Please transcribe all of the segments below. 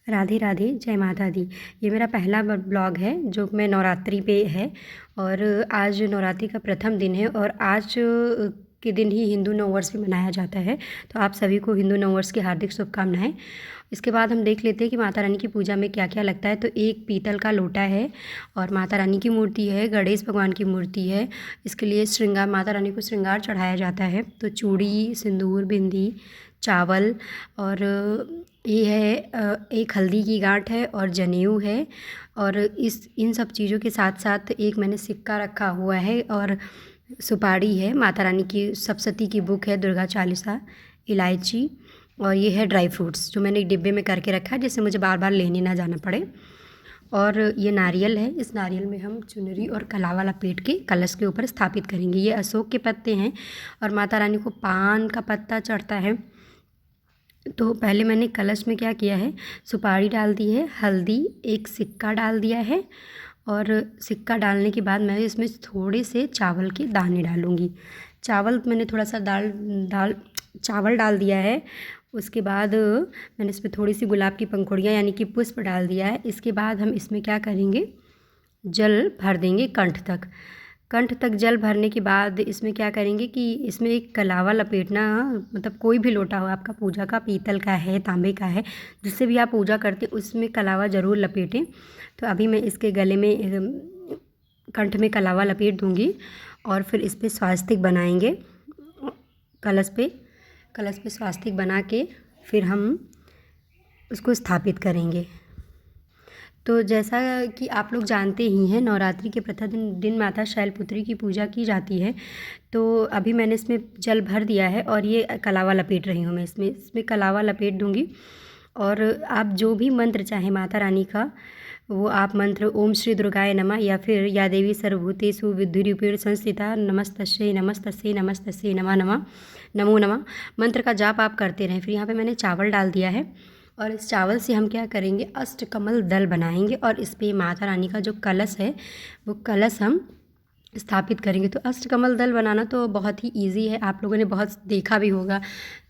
राधे राधे, जय माता दी। ये मेरा पहला ब्लॉग है जो मैं नवरात्रि पे है। और आज नवरात्रि का प्रथम दिन है और आज के दिन ही हिंदू नववर्ष भी मनाया जाता है। तो आप सभी को हिंदू नववर्ष की हार्दिक शुभकामनाएं। इसके बाद हम देख लेते हैं कि माता रानी की पूजा में क्या क्या लगता है। तो एक पीतल का लोटा है और माता रानी की मूर्ति है, गणेश भगवान की मूर्ति है। इसके लिए श्रृंगार, माता रानी को श्रृंगार चढ़ाया जाता है। तो चूड़ी, सिंदूर, बिंदी, चावल और ये है एक हल्दी की गांठ है और जनेऊ है। और इन सब चीज़ों के साथ साथ एक मैंने सिक्का रखा हुआ है और सुपारी है, माता रानी की सप्तशती की बुक है, दुर्गा चालीसा, इलायची और ये है ड्राई फ्रूट्स जो मैंने एक डिब्बे में करके रखा है जिससे मुझे बार बार लेने ना जाना पड़े। और ये नारियल है, इस नारियल में हम चुनरी और कलावा लपेट के कलश के ऊपर स्थापित करेंगे। ये अशोक के पत्ते हैं और माता रानी को पान का पत्ता चढ़ता है। तो पहले मैंने कलश में क्या किया है, सुपारी डाल दी है, हल्दी, एक सिक्का डाल दिया है और सिक्का डालने के बाद मैं इसमें थोड़े से चावल के दाने डालूँगी। चावल मैंने थोड़ा सा चावल डाल दिया है। उसके बाद मैंने इसमें थोड़ी सी गुलाब की पंखुड़ियाँ यानी कि पुष्प डाल दिया है। इसके बाद हम इसमें क्या करेंगे, जल भर देंगे कंठ तक जल भरने के बाद इसमें क्या करेंगे कि इसमें एक कलावा लपेटना, मतलब कोई भी लोटा हो आपका पूजा का, पीतल का है, तांबे का है, जिससे भी आप पूजा करते हैं उसमें कलावा ज़रूर लपेटें। तो अभी मैं इसके गले में, कंठ में कलावा लपेट दूँगी और फिर इस पर स्वास्तिक बनाएंगे। कलश पे स्वास्तिक बना के फिर हम उसको स्थापित करेंगे। तो जैसा कि आप लोग जानते ही हैं, नवरात्रि के प्रथम दिन माता शैलपुत्री की पूजा की जाती है। तो अभी मैंने इसमें जल भर दिया है और ये कलावा लपेट रही हूँ मैं, इसमें कलावा लपेट दूँगी। और आप जो भी मंत्र चाहें माता रानी का, वो आप मंत्र ओम श्री दुर्गाय नमः या फिर या देवी सर्वभूतेषु बुद्धिरूपेण संस्थिता नमस्तस्यै नमस्तस्यै नमस्तस्यै नमः नमः नमो नमः मंत्र का जाप आप करते रहें। फिर यहाँ पे मैंने चावल डाल दिया है और इस चावल से हम क्या करेंगे, अष्टकमल दल बनाएंगे और इस पर माता रानी का जो कलश है वो कलश हम स्थापित करेंगे। तो अष्टकमल दल बनाना तो बहुत ही इजी है, आप लोगों ने बहुत देखा भी होगा।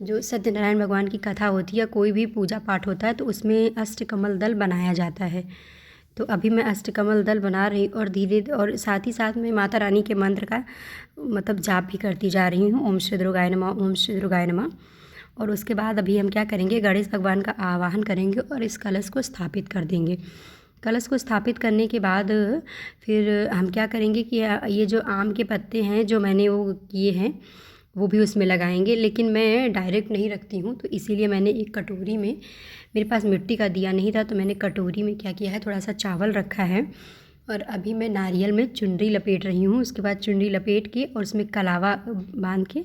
जो सत्यनारायण भगवान की कथा होती है, कोई भी पूजा पाठ होता है तो उसमें अष्टकमल दल बनाया जाता है। तो अभी मैं अष्टकमल दल बना रही और धीरे और साथ ही साथ में माता रानी के मंत्र का मतलब जाप भी करती जा रही हूँ, ओम श्री दुर्गाय नमः, ओम श्री दुर्गाय नमः। और उसके बाद अभी हम क्या करेंगे, गणेश भगवान का आवाहन करेंगे और इस कलश को स्थापित कर देंगे। कलश को स्थापित करने के बाद फिर हम क्या करेंगे कि ये जो आम के पत्ते हैं जो मैंने वो किए हैं वो भी उसमें लगाएंगे। लेकिन मैं डायरेक्ट नहीं रखती हूँ, तो इसीलिए मैंने एक कटोरी में, मेरे पास मिट्टी का दिया नहीं था तो मैंने कटोरी में क्या किया है, थोड़ा सा चावल रखा है और अभी मैं नारियल में चुनरी लपेट रही हूँ। उसके बाद चुनरी लपेट के और उसमें कलावा बांध के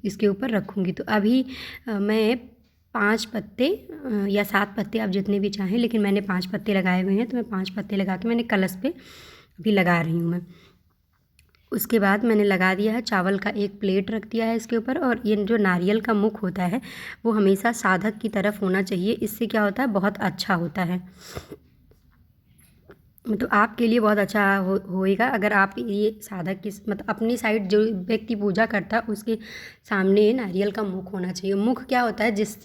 इसके ऊपर रखूँगी। तो अभी मैं 5 पत्ते या 7 पत्ते, आप जितने भी चाहें, लेकिन मैंने 5 पत्ते लगाए हुए हैं तो मैं 5 पत्ते लगा के मैंने कलश पे अभी लगा रही हूँ मैं। उसके बाद मैंने लगा दिया है, चावल का एक प्लेट रख दिया है इसके ऊपर। और ये जो नारियल का मुख होता है वो हमेशा साधक की तरफ होना चाहिए, इससे क्या होता है, बहुत अच्छा होता है। तो आपके लिए बहुत अच्छा होएगा अगर आप ये साधक की मतलब अपनी साइड जो व्यक्ति पूजा करता है उसके सामने नारियल का मुख होना चाहिए। मुख क्या होता है, जिस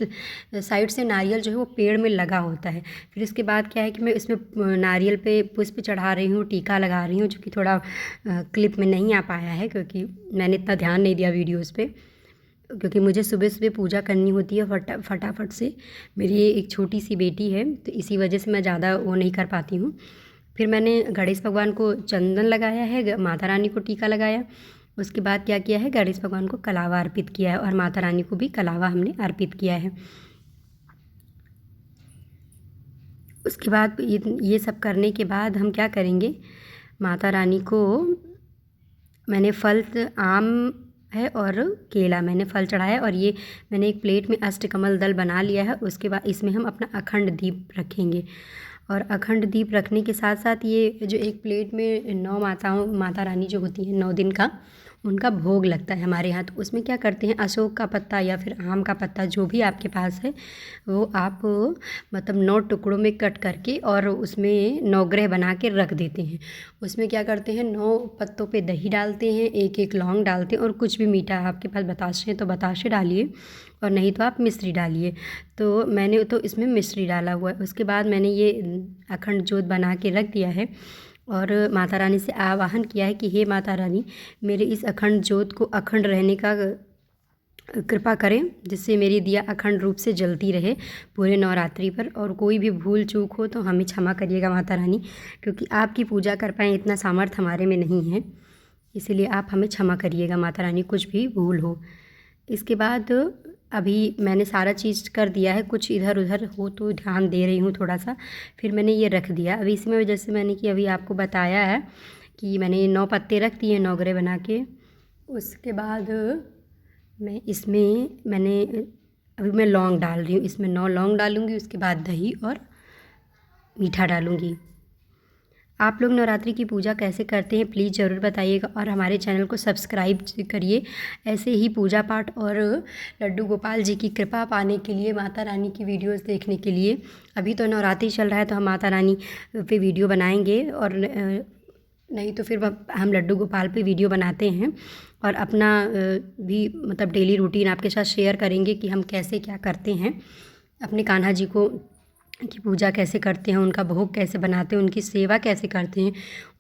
साइड से नारियल जो है वो पेड़ में लगा होता है। फिर इसके बाद क्या है कि मैं इसमें नारियल पे पुष्प चढ़ा रही हूँ, टीका लगा रही हूँ, जो कि थोड़ा क्लिप में नहीं आ पाया है क्योंकि मैंने इतना ध्यान नहीं दिया वीडियोज़ पे, क्योंकि मुझे सुबह सुबह पूजा करनी होती है फटाफट से। मेरी एक छोटी सी बेटी है तो इसी वजह से मैं ज़्यादा वो नहीं कर पाती हूँ। फिर मैंने गणेश भगवान को चंदन लगाया है, माता रानी को टीका लगाया। उसके बाद क्या किया है, गणेश भगवान को कलावा अर्पित किया है और माता रानी को भी कलावा हमने अर्पित किया है। उसके बाद ये सब करने के बाद हम क्या करेंगे, माता रानी को मैंने फल, आम है और केला मैंने फल चढ़ाया और ये मैंने एक प्लेट में अष्टकमल दल बना लिया है। उसके बाद इसमें हम अपना अखंड दीप रखेंगे और अखंड दीप रखने के साथ साथ ये जो एक प्लेट में 9 माता रानी जो होती हैं 9 दिन का, उनका भोग लगता है हमारे यहाँ। तो उसमें क्या करते हैं, अशोक का पत्ता या फिर आम का पत्ता जो भी आपके पास है वो आप मतलब 9 टुकड़ों में कट करके और उसमें 9 ग्रह बना के रख देते हैं। उसमें क्या करते हैं, 9 पत्तों पे दही डालते हैं, एक एक लौंग डालते हैं और कुछ भी मीठा आपके पास बताशे हैं तो बताशे डालिए और नहीं तो आप मिश्री डालिए। तो मैंने तो इसमें मिश्री डाला हुआ है। उसके बाद मैंने ये अखंड जोत बना के रख दिया है और माता रानी से आवाहन किया है कि हे माता रानी, मेरे इस अखंड जोत को अखंड रहने का कृपा करें, जिससे मेरी दिया अखंड रूप से जलती रहे पूरे नवरात्रि पर। और कोई भी भूल चूक हो तो हमें क्षमा करिएगा माता रानी, क्योंकि आपकी पूजा कर पाएँ इतना सामर्थ्य हमारे में नहीं है, इसीलिए आप हमें क्षमा करिएगा माता रानी, कुछ भी भूल हो। इसके बाद अभी मैंने सारा चीज़ कर दिया है, कुछ इधर उधर हो तो ध्यान दे रही हूँ थोड़ा सा, फिर मैंने ये रख दिया। अभी इसमें जैसे मैंने कि अभी आपको बताया है कि मैंने 9 पत्ते रख दिए 9 ग्रह बना के। उसके बाद मैं इसमें अभी मैं लौंग डाल रही हूँ, इसमें 9 लौंग डालूँगी, उसके बाद दही और मीठा डालूँगी। आप लोग नवरात्रि की पूजा कैसे करते हैं प्लीज़ ज़रूर बताइएगा और हमारे चैनल को सब्सक्राइब करिए। ऐसे ही पूजा पाठ और लड्डू गोपाल जी की कृपा पाने के लिए, माता रानी की वीडियोस देखने के लिए, अभी तो नवरात्रि चल रहा है तो हम माता रानी पे वीडियो बनाएंगे और नहीं तो फिर हम लड्डू गोपाल पे वीडियो बनाते हैं और अपना भी मतलब डेली रूटीन आपके साथ शेयर करेंगे कि हम कैसे क्या करते हैं, अपने कान्हा जी को की पूजा कैसे करते हैं, उनका भोग कैसे बनाते हैं, उनकी सेवा कैसे करते हैं,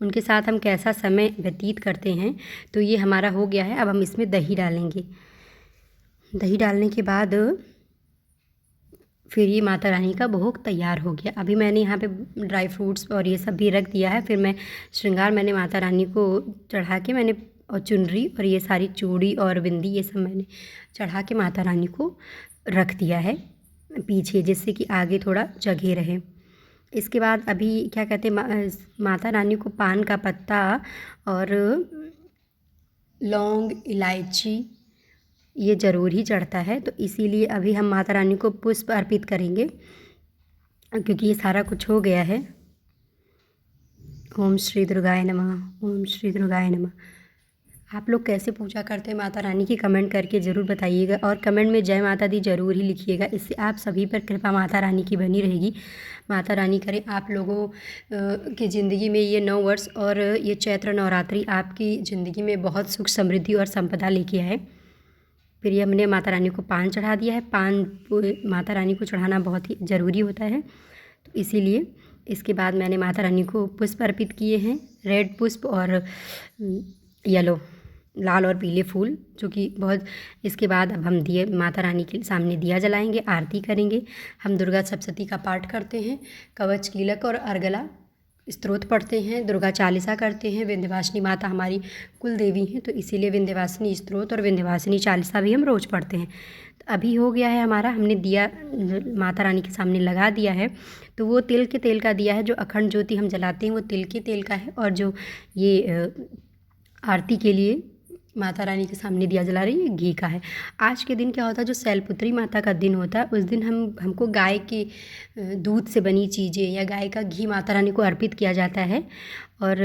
उनके साथ हम कैसा समय व्यतीत करते हैं। तो ये हमारा हो गया है। अब हम इसमें दही डालेंगे। दही डालने के बाद फिर ये माता रानी का भोग तैयार हो गया। अभी मैंने यहाँ पे ड्राई फ्रूट्स और ये सब भी रख दिया है। फिर मैं श्रृंगार मैंने माता रानी को चढ़ा के मैंने और चुनरी और ये सारी चूड़ी और बिंदी ये सब मैंने चढ़ा के माता रानी को रख दिया है पीछे, जिससे कि आगे थोड़ा जगह रहे। इसके बाद अभी क्या कहते हैं, माता रानी को पान का पत्ता और लौंग इलायची ये ज़रूर ही चढ़ता है, तो इसीलिए अभी हम माता रानी को पुष्प अर्पित करेंगे क्योंकि ये सारा कुछ हो गया है। ओम श्री दुर्गाय नमः, ओम श्री दुर्गाय नमः। आप लोग कैसे पूजा करते हैं माता रानी की कमेंट करके ज़रूर बताइएगा और कमेंट में जय माता दी ज़रूर ही लिखिएगा। इससे आप सभी पर कृपा माता रानी की बनी रहेगी। माता रानी करे आप लोगों की ज़िंदगी में ये 9 वर्ष और ये चैत्र नवरात्रि आपकी ज़िंदगी में बहुत सुख समृद्धि और संपदा लेके आए। फिर ये हमने माता रानी को पान चढ़ा दिया है। पान माता रानी को चढ़ाना बहुत ही ज़रूरी होता है, तो इसीलिए इसके बाद मैंने माता रानी को पुष्प अर्पित किए हैं, रेड पुष्प और येलो लाल और पीले फूल जो कि बहुत। इसके बाद अब हम दिए माता रानी के सामने दिया जलाएंगे, आरती करेंगे। हम दुर्गा सप्तशती का पाठ करते हैं, कवच कीलक और अर्गला स्तोत्र पढ़ते हैं, दुर्गा चालीसा करते हैं। विंध्यवासिनी माता हमारी कुल देवी हैं, तो इसीलिए विंध्यवासिनी स्तोत्र और विंध्यवासिनी चालीसा भी हम रोज़ पढ़ते हैं। तो अभी हो गया है हमारा, हमने दिया माता रानी के सामने लगा दिया है। तो वो तिल के तेल का दिया है, जो अखंड ज्योति हम जलाते हैं वो तिल के तेल का है, और जो ये आरती के लिए माता रानी के सामने दिया जला रही है घी का है। आज के दिन क्या होता है, जो शैलपुत्री माता का दिन होता है उस दिन हमको गाय के दूध से बनी चीज़ें या गाय का घी माता रानी को अर्पित किया जाता है। और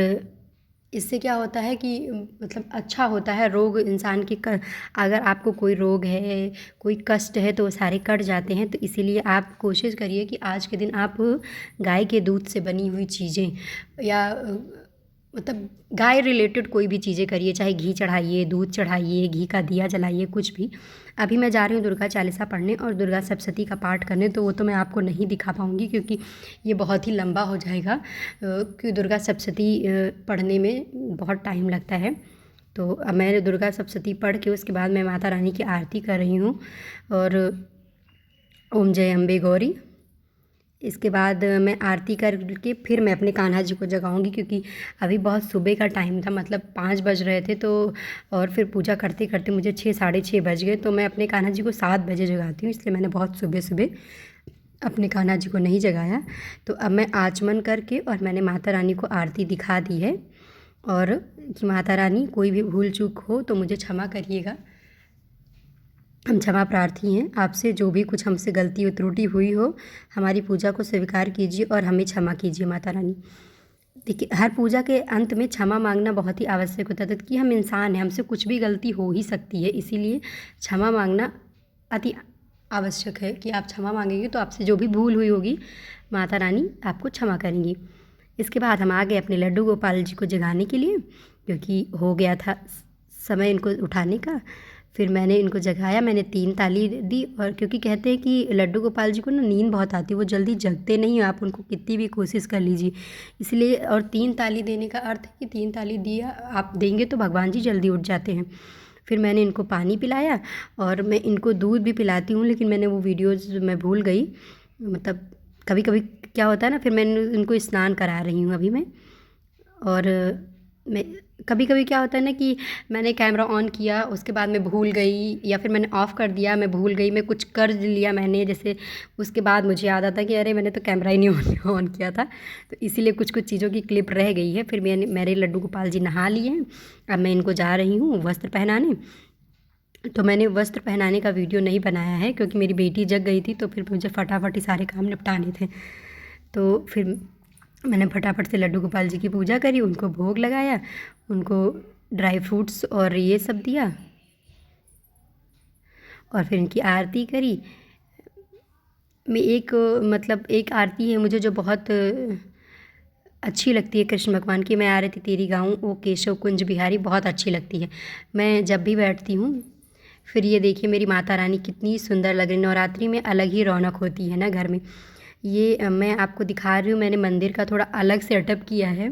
इससे क्या होता है कि मतलब अच्छा होता है, रोग इंसान के अगर आपको कोई रोग है, कोई कष्ट है तो वो सारे कट जाते हैं। तो इसीलिए आप कोशिश करिए कि आज के दिन आप गाय के दूध से बनी हुई चीज़ें या मतलब गाय रिलेटेड कोई भी चीज़ें करिए, चाहे घी चढ़ाइए, दूध चढ़ाइए, घी का दिया जलाइए, कुछ भी। अभी मैं जा रही हूँ दुर्गा चालीसा पढ़ने और दुर्गा सप्तशती का पाठ करने, तो वो तो मैं आपको नहीं दिखा पाऊँगी क्योंकि ये बहुत ही लंबा हो जाएगा, क्योंकि दुर्गा सप्तशती पढ़ने में बहुत टाइम लगता है। तो अब मैं दुर्गा सप्तशती पढ़ के उसके बाद मैं माता रानी की आरती कर रही हूँ और ओम जय अम्बे गौरी। इसके बाद मैं आरती करके फिर मैं अपने कान्हा जी को जगाऊंगी, क्योंकि अभी बहुत सुबह का टाइम था, मतलब 5 बज रहे थे। तो और फिर पूजा करते करते मुझे 6 साढ़े 6 बज गए। तो मैं अपने कान्हा जी को 7 बजे जगाती हूँ, इसलिए मैंने बहुत सुबह सुबह अपने कान्हा जी को नहीं जगाया। तो अब मैं आचमन करके और मैंने माता रानी को आरती दिखा दी है, और कि माता रानी कोई भी भूल चूक हो तो मुझे क्षमा करिएगा। हम क्षमा प्रार्थी हैं आपसे, जो भी कुछ हमसे गलती और त्रुटि हुई हो, हमारी पूजा को स्वीकार कीजिए और हमें क्षमा कीजिए माता रानी। देखिए, हर पूजा के अंत में क्षमा मांगना बहुत ही आवश्यक होता है, तो कि हम इंसान हैं, हमसे कुछ भी गलती हो ही सकती है, इसीलिए क्षमा मांगना अति आवश्यक है कि आप क्षमा मांगेंगे तो आपसे जो भी भूल हुई होगी माता रानी आपको क्षमा करेंगी। इसके बाद हम आ गए अपने लड्डू गोपाल जी को जगाने के लिए, क्योंकि हो गया था समय इनको उठाने का। फिर मैंने इनको जगाया, मैंने 3 ताली दी, और क्योंकि कहते हैं कि लड्डू गोपाल जी को ना नींद बहुत आती है, वो जल्दी जगते नहीं, आप उनको कितनी भी कोशिश कर लीजिए, इसलिए। और 3 ताली देने का अर्थ है कि 3 ताली दिया आप देंगे तो भगवान जी जल्दी उठ जाते हैं। फिर मैंने इनको पानी पिलाया, और मैं इनको दूध भी पिलाती हूँ, लेकिन मैंने वो वीडियोज़ मैं भूल गई, मतलब कभी कभी क्या होता है ना, फिर मैं इनको स्नान करा रही हूँ अभी मैं। और मैं कभी कभी क्या होता है ना कि मैंने कैमरा ऑन किया, उसके बाद मैं भूल गई, या फिर मैंने ऑफ़ कर दिया, मैं भूल गई, मैं कुछ कर लिया मैंने जैसे, उसके बाद मुझे याद आता कि अरे मैंने तो कैमरा ही नहीं ऑन किया था, तो इसीलिए कुछ कुछ चीज़ों की क्लिप रह गई है। फिर मेरे लड्डू गोपाल जी नहा लिए हैं, अब मैं इनको जा रही हूँ वस्त्र पहनाने। तो मैंने वस्त्र पहनाने का वीडियो नहीं बनाया है, क्योंकि मेरी बेटी जग गई थी, तो फिर मुझे फटाफट ही सारे काम निपटाने थे। तो फिर मैंने फटाफट से लड्डू गोपाल जी की पूजा करी, उनको भोग लगाया, उनको ड्राई फ्रूट्स और ये सब दिया, और फिर इनकी आरती करी। मैं मतलब एक आरती है मुझे जो बहुत अच्छी लगती है कृष्ण भगवान की, मैं आरती तेरी गाऊँ ओ केशव कुंज बिहारी, बहुत अच्छी लगती है। मैं जब भी बैठती हूँ। फिर ये देखिए मेरी माता रानी कितनी सुंदर लग रही, नवरात्रि में अलग ही रौनक होती है ना घर में। ये मैं आपको दिखा रही हूँ, मैंने मंदिर का थोड़ा अलग सेटअप किया है।